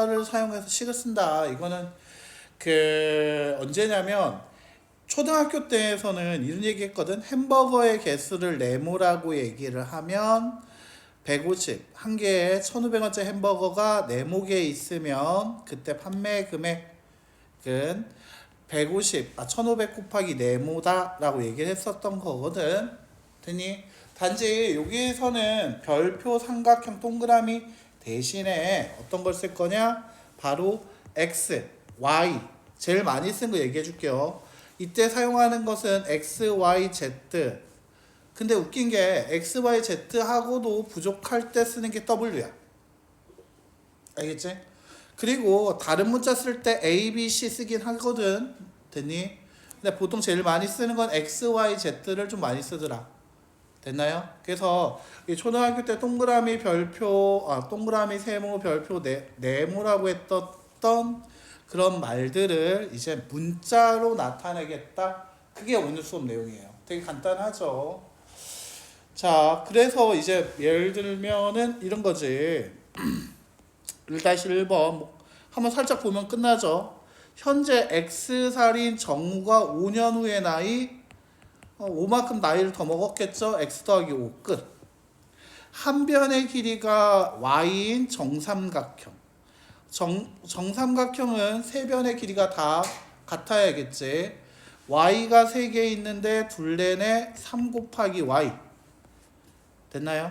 를 사용해서 식을 쓴다. 이거는 언제냐면 초등학교 때에서는 이런 얘기 했거든. 햄버거의 개수를 네모라고 얘기를 하면 150, 한 개에 1,500원짜리 햄버거가 4모개 있으면 그때 판매 금액은 150, 1,500 곱하기 네모다 라고 얘기를 했었던 거거든. 됐니? 단지 여기에서는 별표 삼각형 동그라미 대신에 어떤 걸 쓸 거냐? 바로 X, Y. 제일 많이 쓴 거 얘기해 줄게요. 이때 사용하는 것은 X, Y, Z. 근데 웃긴 게 X, Y, Z 하고도 부족할 때 쓰는 게 W야. 알겠지? 그리고 다른 문자 쓸 때 A, B, C 쓰긴 하거든. 됐니? 근데 보통 제일 많이 쓰는 건 X, Y, Z를 좀 많이 쓰더라. 됐나요? 그래서 이 초등학교 때 동그라미 별표, 동그라미 세모 별표 네모라고 했던 그런 말들을 이제 문자로 나타내겠다. 그게 오늘 수업 내용이에요. 되게 간단하죠. 자, 그래서 이제 예를 들면은 이런 거지. 1-1번 한번 살짝 보면 끝나죠. 현재 X살인 정우가 5년 후의 나이 5만큼 나이를 더 먹었겠죠. X 더하기 5 끝. 한 변의 길이가 Y인 정삼각형. 정삼각형은 세 변의 길이가 다 같아야겠지. Y가 3개 있는데 둘레네 3 곱하기 Y. 됐나요?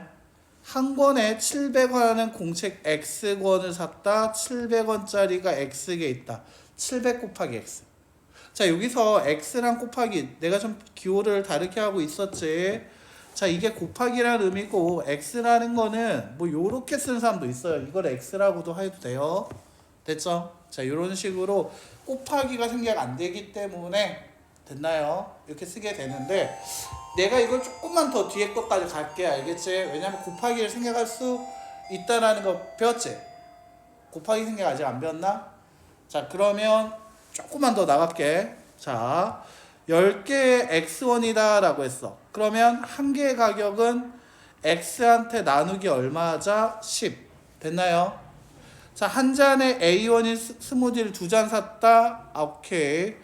한 권에 700원 하는 공책 X권을 샀다. 700원짜리가 X개 있다. 700 곱하기 X. 자, 여기서 X랑 곱하기 내가 좀 기호를 다르게 하고 있었지. 자, 이게 곱하기라는 의미고 X라는 거는 뭐 요렇게 쓰는 사람도 있어요. 이걸 X라고도 해도 돼요. 됐죠? 자, 이런 식으로 곱하기가 생각 안 되기 때문에 됐나요? 이렇게 쓰게 되는데 내가 이걸 조금만 더 뒤에 것까지 갈게. 알겠지? 왜냐면 곱하기를 생각할 수 있다라는 거 배웠지? 곱하기 생각 아직 안 배웠나? 자, 그러면 조금만 더 나갈게. 자, 10개의 X1이다 라고 했어. 그러면 한 개의 가격은 X한테 나누기 얼마자? 10. 됐나요? 자, 한 잔에 A1인 스무디를 2잔 샀다. 오케이.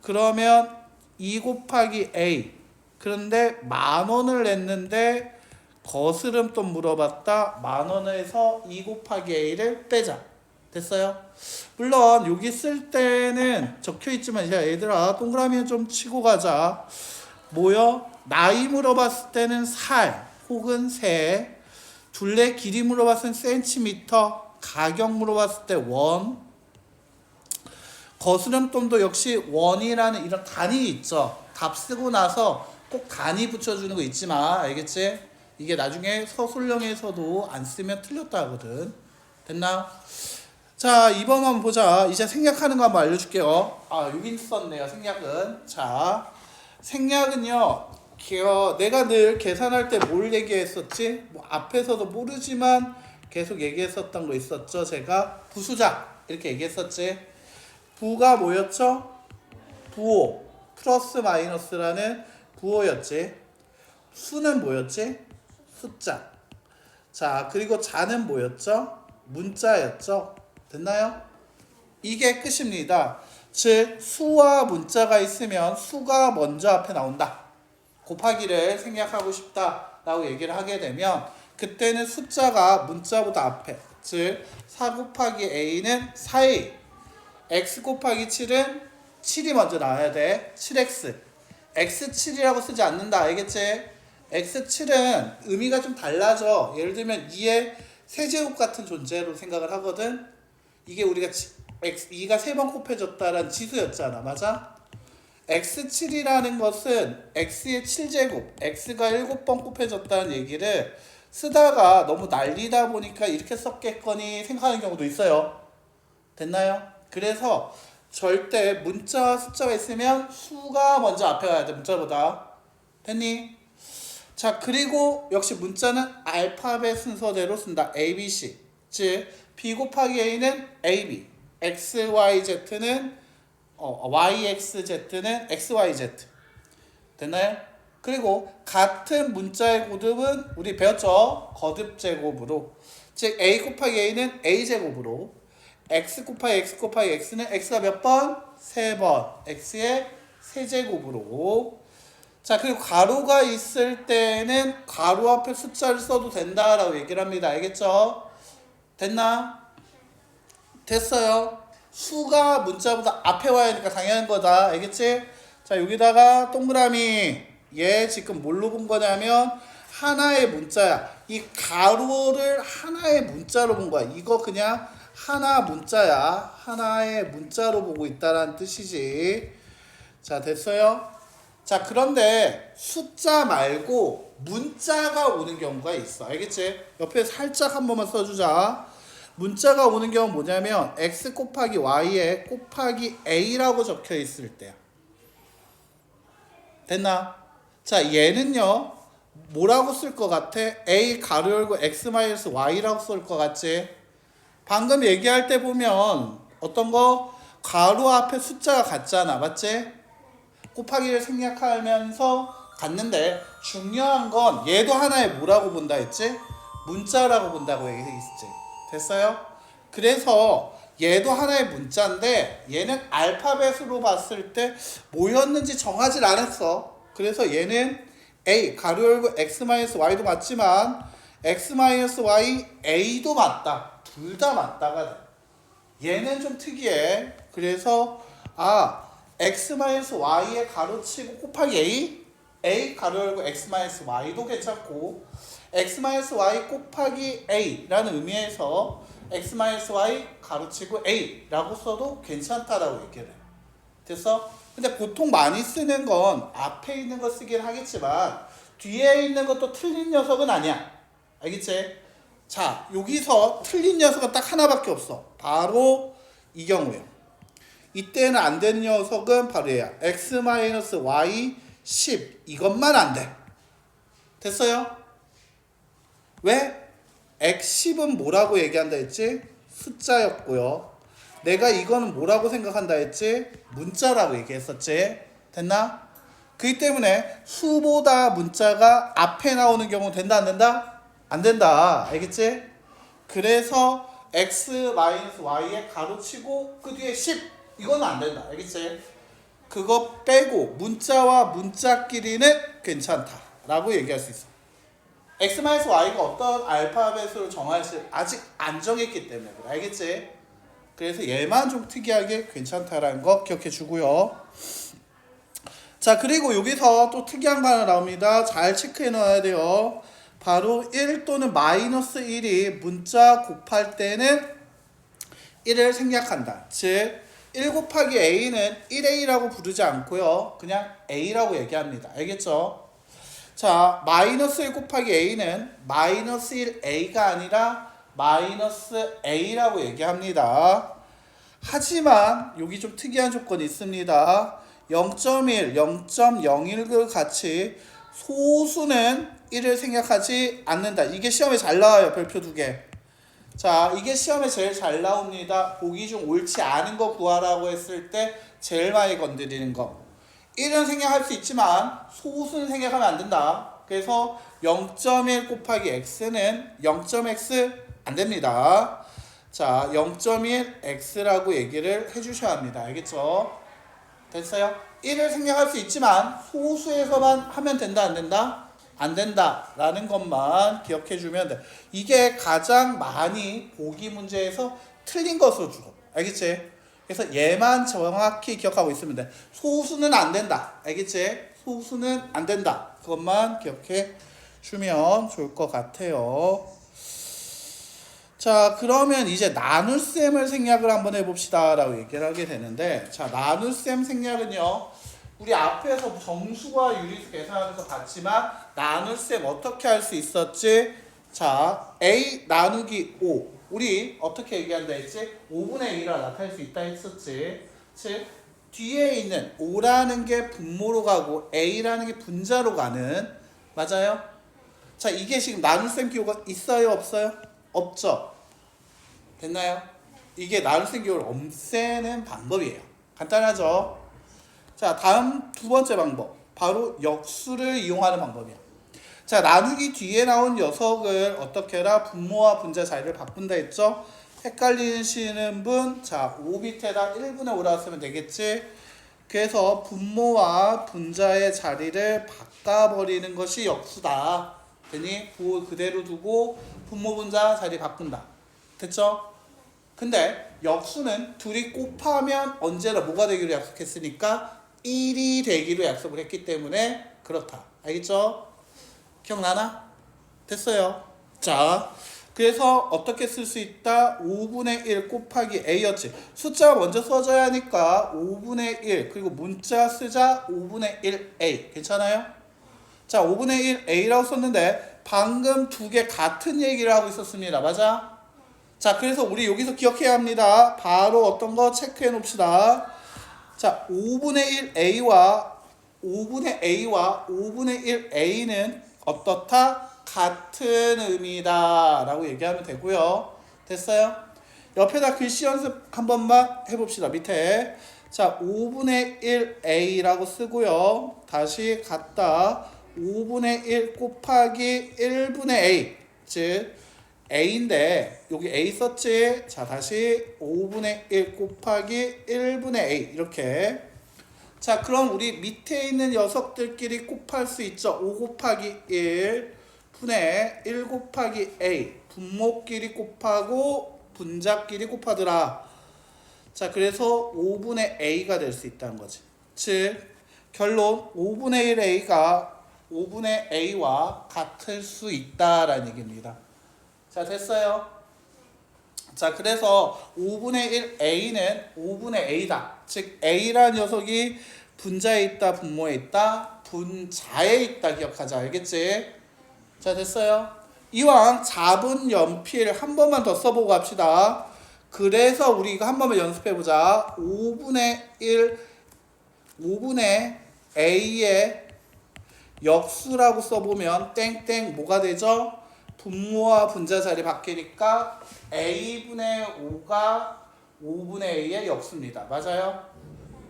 그러면 2 곱하기 A. 그런데 10,000원을 냈는데 거스름돈 물어봤다. 10,000원에서 2 곱하기 A를 빼자. 됐어요? 물론 여기 쓸 때는 적혀있지만 야 얘들아 동그라미 좀 치고 가자. 뭐요? 나이 물어봤을 때는 살 혹은 세. 둘레 길이 물어봤을 때 센티미터. 가격 물어봤을 때 원. 거스름돈도 역시 원이라는 이런 단위 있죠. 답 쓰고 나서 꼭 단위 붙여주는 거 잊지 마. 알겠지? 이게 나중에 서술형에서도 안 쓰면 틀렸다 하거든. 됐나? 자, 2번 한번 보자. 이제 생략하는 거 한번 알려줄게요. 여기 있었네요. 생략은. 자, 생략은요. 내가 늘 계산할 때 뭘 얘기했었지? 뭐 앞에서도 모르지만 계속 얘기했었던 거 있었죠. 제가 부수작 이렇게 얘기했었지. 부가 뭐였죠? 부호 플러스 마이너스라는 부호였지. 수는 뭐였지? 숫자. 자, 그리고 자는 뭐였죠? 문자였죠. 됐나요? 이게 끝입니다. 즉 수와 문자가 있으면 수가 먼저 앞에 나온다. 곱하기를 생략하고 싶다라고 얘기를 하게 되면 그때는 숫자가 문자보다 앞에. 즉 4 곱하기 A는 4A. X 곱하기 7은 7이 먼저 나와야 돼. 7X. X7이라고 쓰지 않는다. 알겠지? X7은 의미가 좀 달라져. 예를 들면 2의 세제곱 같은 존재로 생각을 하거든. 이게 우리가 2가 3번 곱해졌다라는 지수였잖아. 맞아? X7이라는 것은 X의 7제곱, X가 7번 곱해졌다는 얘기를 쓰다가 너무 날리다 보니까 이렇게 썼겠거니 생각하는 경우도 있어요. 됐나요? 그래서 절대 문자와 숫자가 있으면 수가 먼저 앞에 가야 돼. 문자보다. 됐니? 자, 그리고 역시 문자는 알파벳 순서대로 쓴다. A, B, C. 즉 B 곱하기 A는 AB, X, Y, Z는 Y, X, Z는 X, Y, Z. 됐나요? 그리고 같은 문자의 고듭은 우리 배웠죠? 거듭 제곱으로. 즉 A 곱하기 A는 A 제곱으로, x 곱하기 x는 x가 몇 번? 3번. x의 세제곱으로. 자, 그리고 가로가 있을 때는 가로 앞에 숫자를 써도 된다라고 얘기를 합니다. 알겠죠? 됐나? 됐어요. 수가 문자보다 앞에 와야 하니까 당연한 거다. 알겠지? 자, 여기다가 동그라미. 얘 지금 뭘로 본 거냐면 하나의 문자야. 이 가로를 하나의 문자로 본 거야. 이거 그냥 하나 문자야. 하나의 문자로 보고 있다라는 뜻이지. 자, 됐어요? 자, 그런데 숫자 말고 문자가 오는 경우가 있어. 알겠지? 옆에 살짝 한 번만 써주자. 문자가 오는 경우는 뭐냐면 x 곱하기 y에 곱하기 a라고 적혀 있을 때야. 됐나? 자, 얘는요 뭐라고 쓸 것 같아? a 가로 열고 x-y라고 쓸 것 같지? 방금 얘기할 때 보면 어떤 거? 가로 앞에 숫자가 같잖아. 맞지? 곱하기를 생략하면서 같는데 중요한 건 얘도 하나의 뭐라고 본다 했지? 문자라고 본다고 얘기했지. 됐어요? 그래서 얘도 하나의 문자인데 얘는 알파벳으로 봤을 때 뭐였는지 정하질 않았어. 그래서 얘는 a 가로 열고 x-y도 맞지만 x-y a도 맞다. 둘 다 맞다가 돼. 얘는 좀 특이해. 그래서 x-y에 가로치고 곱하기 a 가로 열고 x-y도 괜찮고 x-y 곱하기 a라는 의미에서 x-y 가로치고 a라고 써도 괜찮다라고 얘기를 해. 됐어? 근데 보통 많이 쓰는 건 앞에 있는 거 쓰긴 하겠지만 뒤에 있는 것도 틀린 녀석은 아니야. 알겠지? 자, 여기서 틀린 녀석은 딱 하나밖에 없어. 바로 이 경우예요. 이때는 안 된 녀석은 바로 얘야. x-y 10 이것만 안 돼. 됐어요? 왜? x10은 뭐라고 얘기한다 했지? 숫자였고요. 내가 이거는 뭐라고 생각한다 했지? 문자라고 얘기했었지? 됐나? 그렇기 때문에 수보다 문자가 앞에 나오는 경우 된다 안 된다? 안 된다. 알겠지? 그래서 x-y에 가로치고 그 뒤에 10 이건 안 된다. 알겠지? 그거 빼고 문자와 문자끼리는 괜찮다라고 얘기할 수 있어. x-y가 어떤 알파벳으로 정할지 아직 안 정했기 때문에 그래. 알겠지? 그래서 얘만 좀 특이하게 괜찮다라는 거 기억해 주고요. 자, 그리고 여기서 또 특이한 거 하나 나옵니다. 잘 체크해 넣어야 돼요. 바로 1 또는 마이너스 1이 문자 곱할 때는 1을 생략한다. 즉 1 곱하기 a는 1a라고 부르지 않고요. 그냥 a라고 얘기합니다. 알겠죠? 자, 마이너스 1 곱하기 a는 마이너스 1a가 아니라 마이너스 a라고 얘기합니다. 하지만 여기 좀 특이한 조건이 있습니다. 0.1, 0.01을 같이 소수는 1을 생략하지 않는다. 이게 시험에 잘 나와요. 별표 2개. 자, 이게 시험에 제일 잘 나옵니다. 보기 중 옳지 않은 거 구하라고 했을 때 제일 많이 건드리는 거. 1은 생략할 수 있지만 소수는 생략하면 안 된다. 그래서 0.1 곱하기 x는 0.x 안 됩니다. 자, 0.1x라고 얘기를 해주셔야 합니다. 알겠죠? 됐어요? 1을 생략할 수 있지만 소수에서만 하면 된다 안 된다? 안 된다라는 것만 기억해 주면 돼. 이게 가장 많이 보기 문제에서 틀린 것으로 주고. 알겠지? 그래서 얘만 정확히 기억하고 있으면 돼. 소수는 안 된다. 알겠지? 소수는 안 된다. 그것만 기억해 주면 좋을 것 같아요. 자, 그러면 이제 나눗셈을 생략을 한번 해봅시다 라고 얘기를 하게 되는데, 자, 나눗셈 생략은요 우리 앞에서 정수와 유리수 계산하면서 봤지만 나눗셈 어떻게 할 수 있었지? 자, a 나누기 5 우리 어떻게 얘기한다 했지? 5분의 a라 나타낼 수 있다 했었지. 즉 뒤에 있는 5라는 게 분모로 가고 a라는 게 분자로 가는, 맞아요? 자, 이게 지금 나눗셈 기호가 있어요 없어요? 없죠? 됐나요? 이게 나눗셈 기호를 없애는 방법이에요. 간단하죠? 자, 다음 두 번째 방법. 바로 역수를 이용하는 방법이야. 자, 나누기 뒤에 나온 녀석을 어떻게 해라? 분모와 분자 자리를 바꾼다 했죠? 헷갈리시는 분, 자, 5 밑에다 1분의 5라고 쓰면 되겠지? 그래서 분모와 분자의 자리를 바꿔버리는 것이 역수다. 되니? 부호 그대로 두고 분모 분자 자리 바꾼다. 됐죠? 근데 역수는 둘이 곱하면 언제나 뭐가 되기로 약속했으니까 1이 되기로 약속을 했기 때문에 그렇다. 알겠죠? 기억나나? 됐어요. 자, 그래서 어떻게 쓸 수 있다? 5분의 1 곱하기 a였지. 숫자 먼저 써줘야 하니까 5분의 1 그리고 문자 쓰자 5분의 1a. 괜찮아요? 자, 5분의 1 a라고 썼는데 방금 두 개 같은 얘기를 하고 있었습니다. 맞아? 자, 그래서 우리 여기서 기억해야 합니다. 바로 어떤 거 체크해 놓읍시다. 자, 5분의 1 a와 5분의5분의 1 a는 어떻다? 같은 의미다 라고 얘기하면 되고요. 됐어요? 옆에다 글씨 연습 한 번만 해봅시다. 밑에 자 5분의 1 a라고 쓰고요. 다시 갖다 5분의 1 곱하기 1분의 a 즉 a인데 여기 a 썼지? 자 다시 5분의 1 곱하기 1분의 a 이렇게. 자 그럼 우리 밑에 있는 녀석들끼리 곱할 수 있죠. 5 곱하기 1 분의 1 곱하기 a 분모끼리 곱하고 분자끼리 곱하더라. 자 그래서 5분의 a가 될 수 있다는 거지. 즉 결론 5분의 1 a가 5분의 a와 같을 수 있다라는 얘기입니다. 자 됐어요. 자 그래서 5분의 1 a는 5분의 a다. 즉 a라는 녀석이 분자에 있다 분모에 있다 분자에 있다 기억하자. 알겠지? 자 됐어요. 이왕 잡은 연필 한 번만 더 써보고 갑시다. 그래서 우리 이거 한 번만 연습해보자. 5분의 a의 역수라고 써보면 땡땡 뭐가 되죠? 분모와 분자 자리 바뀌니까 a분의 5가 5분의 a의 역수입니다. 맞아요?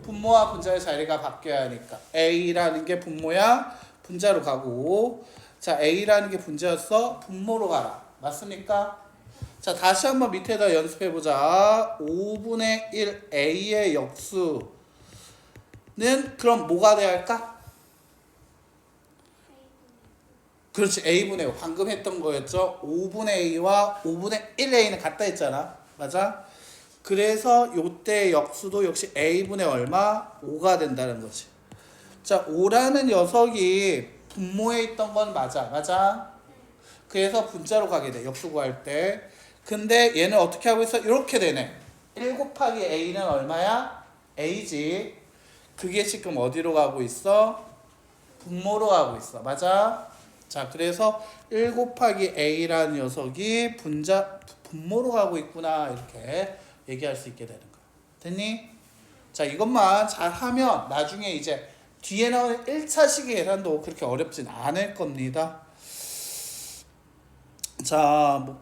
분모와 분자의 자리가 바뀌어야 하니까 a라는 게 분모야 분자로 가고 자 a라는 게 분자였어 분모로 가라. 맞습니까? 자 다시 한번 밑에다 연습해보자. 5분의 1 a의 역수는 그럼 뭐가 돼야 할까? 그렇지 a분의 5 방금 했던 거였죠. 5분의 a와 5분의 1a는 같다 했잖아. 맞아? 그래서 요때 역수도 역시 a분의 얼마? 5가 된다는 거지. 자 5라는 녀석이 분모에 있던 건 맞아. 그래서 분자로 가게 돼. 역수 구할 때. 근데 얘는 어떻게 하고 있어? 이렇게 되네. 1 곱하기 a는 얼마야? a지. 그게 지금 어디로 가고 있어? 분모로 가고 있어. 맞아? 자 그래서 1 곱하기 a라는 녀석이 분모로 가고 있구나 이렇게 얘기할 수 있게 되는 거야. 됐니? 자 이것만 잘하면 나중에 이제 뒤에 나오는 1차식 계산도 그렇게 어렵진 않을 겁니다. 자, 뭐